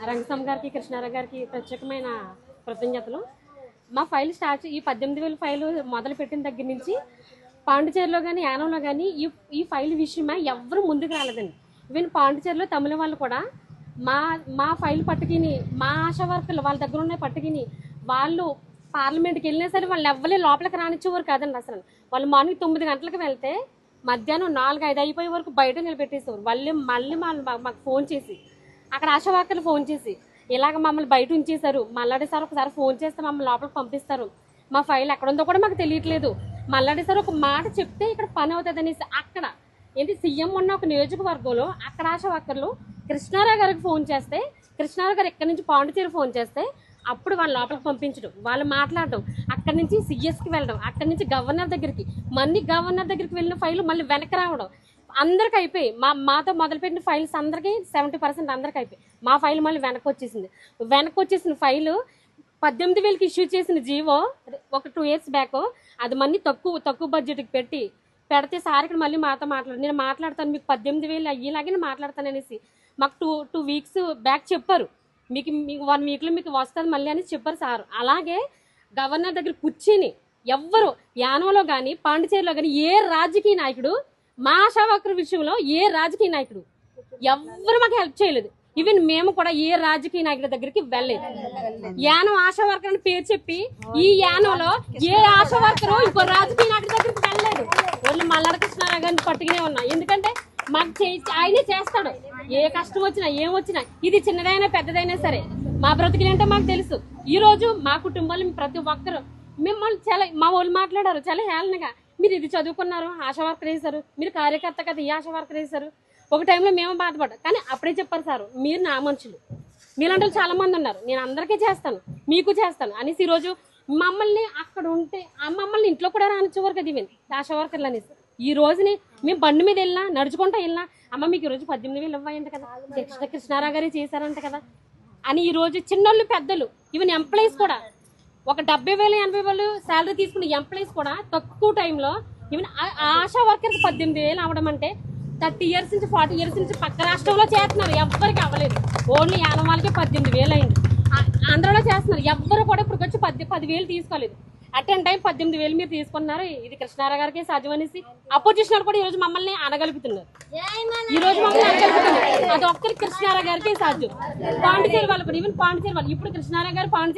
రంగస్వామి గారికి, కృష్ణారావు గారికి ప్రత్యేకమైన కృతజ్ఞతలు. మా ఫైల్ స్టార్ట్ ఈ 18,000 ఫైల్ మొదలు పెట్టిన దగ్గర నుంచి పాండిచేరిలో కానీ యానంలో కానీ ఈ ఫైల్ విషయమై ఎవరు ముందుకు రాలేదండి. ఈవెన్ పాండిచేరిలో తమిళ వాళ్ళు కూడా మా ఫైల్ పట్టుకుని, మా ఆశా వర్కర్లు వాళ్ళ దగ్గర ఉన్న పట్టుకుని వాళ్ళు పార్లమెంట్కి వెళ్ళినా సరే వాళ్ళు ఎవ్వలే లోపలికి రానిచ్చేవారు కాదండి. అసలు వాళ్ళు మార్నింగ్ 9 గంటలకు వెళ్తే మధ్యాహ్నం 4-5 అయిపోయే వరకు బయట నిలబెట్టేసేవారు. మళ్ళీ మాకు ఫోన్ చేసి, అక్కడ ఆశా వర్కర్లు ఫోన్ చేసి ఇలాగ మమ్మల్ని బయట ఉంచేశారు, మల్లాడి సార్ ఒకసారి ఫోన్ చేస్తే మమ్మల్ని లోపలికి పంపిస్తారు, మా ఫైల్ ఎక్కడ ఉందో కూడా మాకు తెలియట్లేదు, మల్లాడి సార్ ఒక మాట చెప్తే ఇక్కడ పని అవుతుంది అనేసి అక్కడ ఏంటి సీఎం ఉన్న ఒక నియోజకవర్గంలో అక్కడ ఆశా వర్కర్లు కృష్ణారావు గారికి ఫోన్ చేస్తే, కృష్ణారావు గారు ఎక్కడి నుంచి పాండిచేరి ఫోన్ చేస్తే అప్పుడు వాళ్ళ లోపలికి పంపించడం, వాళ్ళు మాట్లాడడం, అక్కడి నుంచి సిఎస్కి వెళ్ళడం, అక్కడి నుంచి గవర్నర్ దగ్గరికి, మళ్ళీ గవర్నర్ దగ్గరికి వెళ్ళిన ఫైల్ మళ్ళీ వెనక్కి రావడం, అందరికి అయిపోయి మాతో మొదలుపెట్టిన ఫైల్స్ అందరికీ 70% అందరికి అయిపోయి మా ఫైల్ మళ్ళీ వెనక్కి వచ్చేసిన ఫైలు 18,000కి ఇష్యూ చేసిన జీవో ఒక 2 years బ్యాక్ అది మళ్ళీ తక్కువ బడ్జెట్కి పెడితే సార్ ఇక్కడ మళ్ళీ మాతో నేను మాట్లాడతాను, మీకు 18,000 అయ్యేలాగే నేను మాట్లాడతాను అనేసి మాకు 2 weeks బ్యాక్ చెప్పారు. మీకు 1 weekలో మీకు వస్తుంది మళ్ళీ అని చెప్పారు సార్. అలాగే గవర్నర్ దగ్గర కూర్చుని ఎవ్వరు యానంలో కానీ పాండిచేరిలో కానీ ఏ రాజకీయ నాయకుడు మా ఆశా వర్కర్ విషయంలో ఏ రాజకీయ నాయకుడు ఎవ్వరు మాకు హెల్ప్ చేయలేదు. ఈవెన్ మేము కూడా ఏ రాజకీయ నాయకుడి దగ్గరికి వెళ్ళలేదు. యానం ఆశా వర్కర్ అని పేరు చెప్పి ఈ యానంలో ఏ ఆశా వర్కరు ఇంకో రాజకీయ నాయకుడి దగ్గరికి వెళ్ళలేదు. ఓన్లీ మల్లాడి కృష్ణారావు గారిని పట్టుకునే ఉన్నాం. ఎందుకంటే మాకు ఆయనే చేస్తాడు, ఏ కష్టం వచ్చినా ఏం వచ్చినా, ఇది చిన్నదైనా పెద్దదైనా సరే మా బ్రతుకులేంటో మాకు తెలుసు. ఈ రోజు మా కుటుంబాలు ప్రతి ఒక్కరు మిమ్మల్ని చాలా మా వాళ్ళు మాట్లాడారు చాలా హేళనగా, మీరు ఇది చదువుకున్నారు ఆశా వర్కర్ వేశారు, మీరు కార్యకర్త కదా ఈ ఆశా వర్కర్ వేశారు. ఒక టైంలో మేము బాధపడ్డాం, కానీ అప్పుడే చెప్పారు సార్ మీరు నా మనుషులు, మీలాంటి చాలా మంది ఉన్నారు, నేను అందరికీ చేస్తాను మీకు చేస్తాను అనేసి ఈరోజు మమ్మల్ని అక్కడ ఉంటే మమ్మల్ని ఇంట్లో కూడా రానిచ్చేవారు కదా ఈవెన్ ఆశా వర్కర్లు అనేసి. ఈ రోజుని మేము బండి మీద వెళ్ళినా నడుచుకుంటా వెళ్ళినా అమ్మ మీకు ఈరోజు 18,000 ఇవ్వాయంట కదా, కృష్ణారావు గారే చేశారంట కదా అని ఈరోజు చిన్నోళ్ళు పెద్దలు ఈవెన్ ఎంప్లాయీస్ కూడా ఒక 70,000 80,000 శాలరీ తీసుకున్న ఎంప్లాయీస్ కూడా తక్కువ టైంలో ఈవెన్ ఆశా వర్కర్కి 18,000 అవ్వడం అంటే 30 years నుంచి 40 years నుంచి పక్క రాష్ట్రంలో చేస్తున్నారు, ఎవ్వరికి అవ్వలేదు. ఓన్లీ యానం వాళ్ళకి 18,000 అయింది. ఆంధ్రలో చేస్తున్నారు, ఎవ్వరు కూడా ఇప్పుడు వచ్చి 10,000 తీసుకోలేదు. అట్ ఎన్ టైం 18,000 మీరు తీసుకున్నారు, ఇది కృష్ణారావు గారికి సాధ్యం అనేసి అపోజిషన్ కూడా ఈ రోజు మమ్మల్ని అనగలుగుతున్నారు. అది ఒక్కరికి కృష్ణారావు గారికి సాధ్యం. పాండిచేరి వాళ్ళు కూడా ఈవెన్ పాండిచేరి వాళ్ళు ఇప్పుడు కృష్ణారావు గారు